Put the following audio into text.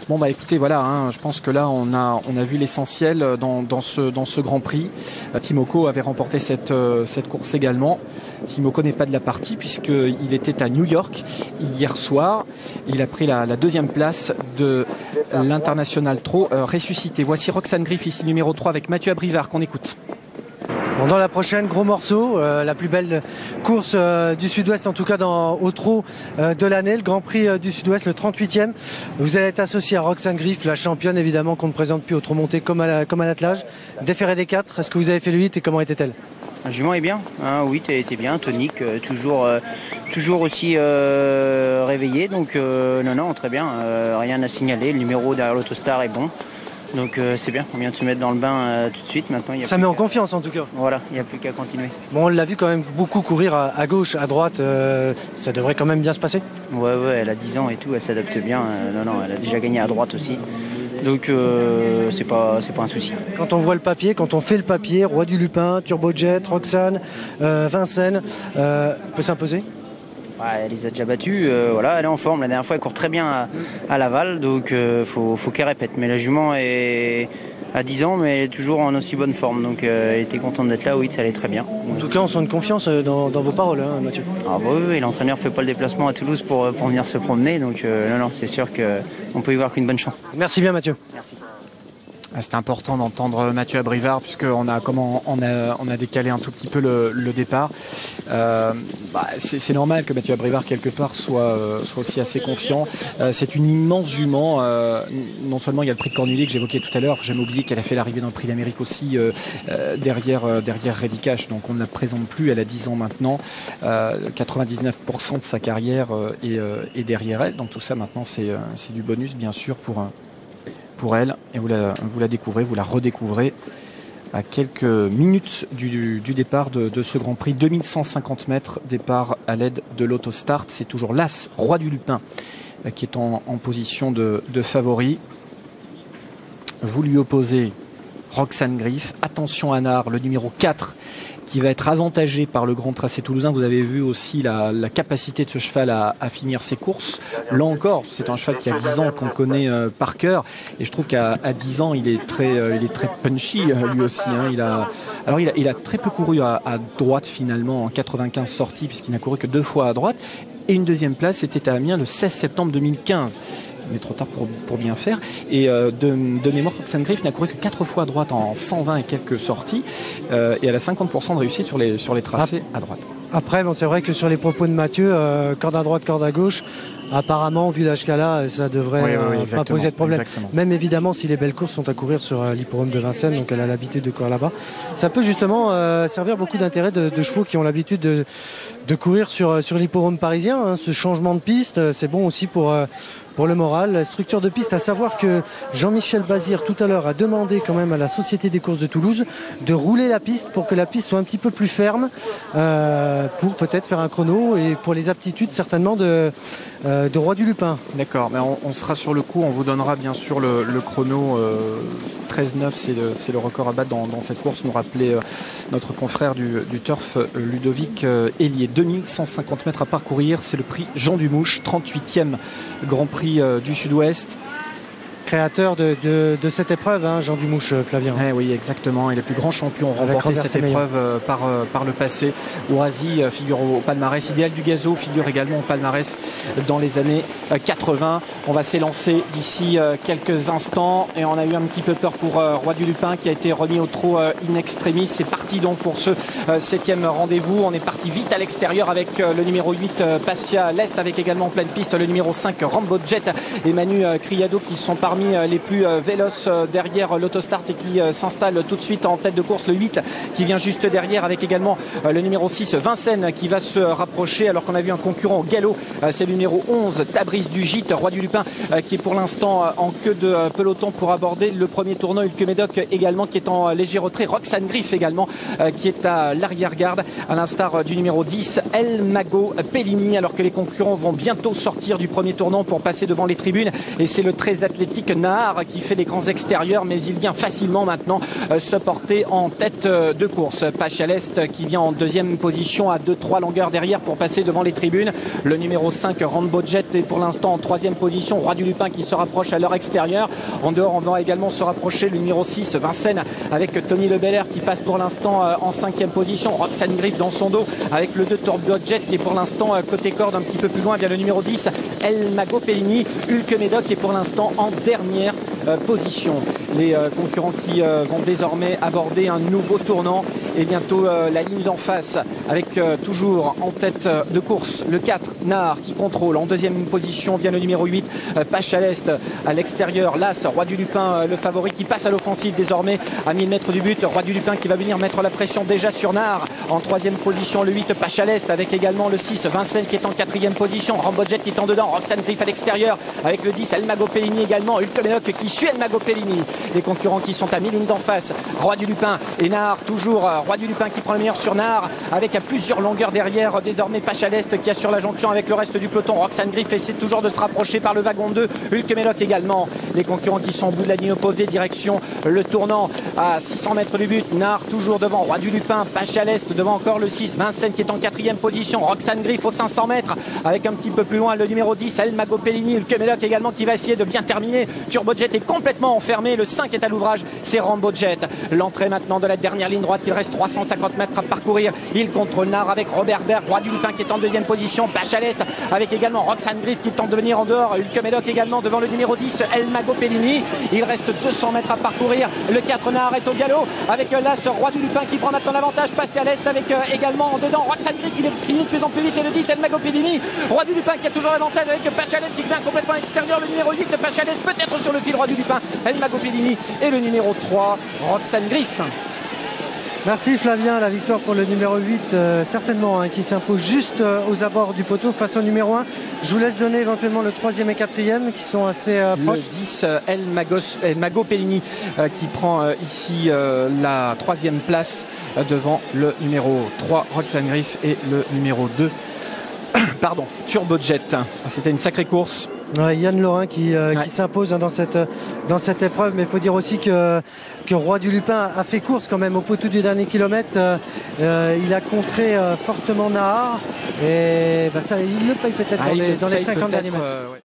Bon bah écoutez, voilà, hein, je pense que là on a vu l'essentiel dans ce Grand Prix. Timoko avait remporté cette course également. Timoko n'est pas de la partie puisqu'il était à New York hier soir. Il a pris la deuxième place de l'International Trot ressuscité. Voici Roxane Griff, ici numéro 3 avec Mathieu Abrivard qu'on écoute. Bon, dans la prochaine, gros morceau, la plus belle course du Sud-Ouest, en tout cas au trot de l'année, le Grand Prix du Sud-Ouest, le 38e. Vous allez être associé à Roxane Griff, la championne évidemment qu'on ne présente plus au trot monté comme à l'attelage. Déféré des 4, est-ce que vous avez fait le 8 et comment était-elle? La jument est bien, hein, oui, était bien, tonique, toujours aussi réveillé, donc non, très bien, rien à signaler. Le numéro derrière l'Autostar est bon. Donc c'est bien, on vient de se mettre dans le bain tout de suite. Maintenant, ça met en confiance en tout cas. Voilà, il n'y a plus qu'à continuer. Bon, on l'a vu quand même beaucoup courir à gauche, à droite, ça devrait quand même bien se passer. Ouais, elle a 10 ans et tout, elle s'adapte bien. Non, elle a déjà gagné à droite aussi. Donc c'est pas un souci. Quand on voit le papier, quand on fait le papier, Roi du Lupin, Turbojet, Roxane, Vincennes, peut s'imposer? Elle les a déjà battus, voilà, elle est en forme. La dernière fois elle court très bien à Laval, donc faut qu'elle répète. Mais la jument est à 10 ans, mais elle est toujours en aussi bonne forme. Donc elle était contente d'être là, oui, ça allait très bien. En tout cas, on sent une confiance dans vos paroles, hein, Mathieu. Ah bah oui, l'entraîneur fait pas le déplacement à Toulouse pour venir se promener, donc non, c'est sûr qu'on peut y voir qu'une bonne chance. Merci bien Mathieu. Merci. C'est important d'entendre Mathieu Abrivard puisqu'on a décalé un tout petit peu le départ. C'est normal que Mathieu Abrivard quelque part soit aussi assez confiant. C'est une immense jument. Non seulement il y a le prix de Cornulier que j'évoquais tout à l'heure, j'ai oublié qu'elle a fait l'arrivée dans le prix d'Amérique aussi derrière Ready Cash, donc on ne la présente plus, elle a 10 ans maintenant. 99% de sa carrière est derrière elle, donc tout ça maintenant c'est du bonus bien sûr pour elle, et vous la découvrez, vous la redécouvrez à quelques minutes du départ de ce Grand Prix. 2150 mètres, départ à l'aide de l'Autostart. C'est toujours l'As, Roi du Lupin, qui est en position de favori. Vous lui opposez Roxane Griff. Attention à Nard, le numéro 4, qui va être avantagé par le grand tracé toulousain. Vous avez vu aussi la capacité de ce cheval à finir ses courses. Là encore, c'est un cheval qui a 10 ans, qu'on connaît par cœur. Et je trouve qu'à 10 ans, il est très punchy lui aussi. Hein. Il a très peu couru à droite finalement en 95 sorties, puisqu'il n'a couru que 2 fois à droite. Et une deuxième place, c'était à Amiens le 16 septembre 2015. Mais trop tard pour bien faire. Et de mémoire, Roxane Griff n'a couru que 4 fois à droite en 120 et quelques sorties. Et elle a 50% de réussite sur les tracés à droite. Après, bon, c'est vrai que sur les propos de Mathieu, corde à droite, corde à gauche, apparemment, vu l'âge qu'elle a, ça devrait pas poser de problème. Exactement. Même évidemment, si les belles courses sont à courir sur l'hippodrome de Vincennes, donc elle a l'habitude de courir là-bas. Ça peut justement servir beaucoup d'intérêt de chevaux qui ont l'habitude de courir sur l'hippodrome parisien. Hein. Ce changement de piste, c'est bon aussi pour le moral. La structure de piste, à savoir que Jean-Michel Bazir tout à l'heure a demandé quand même à la Société des courses de Toulouse de rouler la piste pour que la piste soit un petit peu plus ferme pour peut-être faire un chrono et pour les aptitudes certainement de Roi du Lupin. D'accord, mais on sera sur le coup, on vous donnera bien sûr le chrono 13-9, c'est le record à battre dans cette course, nous rappelait notre confrère du turf Ludovic Hélier. 2150 mètres à parcourir, c'est le prix Jean Dumouche, 38e Grand Prix du Sud-Ouest. Créateur de cette épreuve, hein, Jean Dumouche, Flavien. Oui, exactement. Et les plus grands champions ont remporté cette épreuve par le passé. Ourasi figure au palmarès. Idéal du Gazo figure également au palmarès dans les années 80. On va s'élancer d'ici quelques instants. Et on a eu un petit peu peur pour Roi du Lupin qui a été remis au trot in extremis. C'est parti donc pour ce 7e rendez-vous. On est parti vite à l'extérieur avec le numéro 8, Passia L'Est, avec également en pleine piste le numéro 5, Rambo Jet et Manu Criado qui sont parmi les plus véloces derrière l'Autostart et qui s'installe tout de suite en tête de course. Le 8 qui vient juste derrière avec également le numéro 6 Vincennes qui va se rapprocher alors qu'on a vu un concurrent au galop, c'est le numéro 11 Tabrice du Gîte. Roi du Lupin qui est pour l'instant en queue de peloton pour aborder le premier tournant. Ulque Médoc également qui est en léger retrait. Roxane Griff également qui est à l'arrière-garde à l'instar du numéro 10 El Mago Pellini, alors que les concurrents vont bientôt sortir du premier tournant pour passer devant les tribunes. Et c'est le très athlétique magnifique Nahar qui fait les grands extérieurs, mais il vient facilement maintenant se porter en tête de course. Pache à l'Est qui vient en deuxième position à 2-3 longueurs derrière pour passer devant les tribunes. Le numéro 5, Rambo Jet, est pour l'instant en troisième position. Roi du Lupin qui se rapproche à leur extérieur. En dehors, on va également se rapprocher le numéro 6, Vincennes, avec Tony Le Belair qui passe pour l'instant en cinquième position. Roxane Griff dans son dos avec le 2 Turbo Jet qui est pour l'instant côté corde un petit peu plus loin. Via le numéro 10, El Mago Pellini. Hulk Médoc est pour l'instant en dernière position. Les concurrents qui vont désormais aborder un nouveau tournant et bientôt la ligne d'en face avec toujours en tête de course le 4 Nahar qui contrôle. En deuxième position vient le numéro 8 Pache à l'Est. À l'extérieur, l'As, Roi du Lupin, le favori qui passe à l'offensive désormais à 1000 mètres du but. Roi du Lupin qui va venir mettre la pression déjà sur Nahar. En troisième position le 8 Pache à l'Est avec également le 6 Vincennes qui est en quatrième position. Rambo Jet qui est en dedans. Roxane Griff à l'extérieur avec le 10 El Mago Pellini également. Hulk Médoc qui suit El Mago Pellini. Les concurrents qui sont à 1000 lignes d'en face. Roi du Lupin et Nahar toujours. Roi du Lupin qui prend le meilleur sur Nahar avec à plusieurs longueurs derrière désormais Pache à l'Est qui assure la jonction avec le reste du peloton. Roxane Griff essaie toujours de se rapprocher par le wagon 2. Hulk Médoc également. Les concurrents qui sont au bout de la ligne opposée direction le tournant à 600 mètres du but. Nahar toujours devant. Roi du Lupin, Pache à l'Est devant encore le 6 Vincennes qui est en quatrième position. Roxane Griff aux 500 mètres avec un petit peu plus loin le numéro 10 El Mago Pellini. Hulk Médoc également qui va essayer de bien terminer. Turbo Jet est complètement enfermé. Le 5 est à l'ouvrage. C'est Rambo Jet. L'entrée maintenant de la dernière ligne droite. Il reste 350 mètres à parcourir. Il contrôle Nahar avec Robert Berg. Roi du Lupin qui est en deuxième position. Pache à l'Est avec également Roxane Griff qui tente de venir en dehors. Hulk Médoc également devant le numéro 10 El Mago Pellini. Il reste 200 mètres à parcourir. Le 4 Nahar est au galop avec l'As Roi du Lupin qui prend maintenant l'avantage. Passe à l'Est avec également en dedans Roxane Griff qui finit de plus en plus vite et le 10 El Mago Pellini. Roi du Lupin qui a toujours l'avantage avec Pache à l'Est qui vient complètement à l'extérieur. Le numéro 8 de Pache à l'Est peut-être sur le fil. Roi du Lupin, El Mago Pellini et le numéro 3 Roxane Griff. Merci Flavien, la victoire pour le numéro 8, certainement, qui s'impose juste aux abords du poteau face au numéro 1. Je vous laisse donner éventuellement le 3e et 4e qui sont assez proches. Le 10, El Mago Pellini qui prend ici la 3e place devant le numéro 3 Roxane Griff et le numéro 2 pardon, Turbo Jet. C'était une sacrée course. Ouais, Yann Laurin qui s'impose dans cette épreuve, mais il faut dire aussi que Roi du Lupin a fait course quand même au poteau du dernier kilomètre. Il a contré fortement Nahar et ça, il le paye peut-être dans les 50 derniers mètres.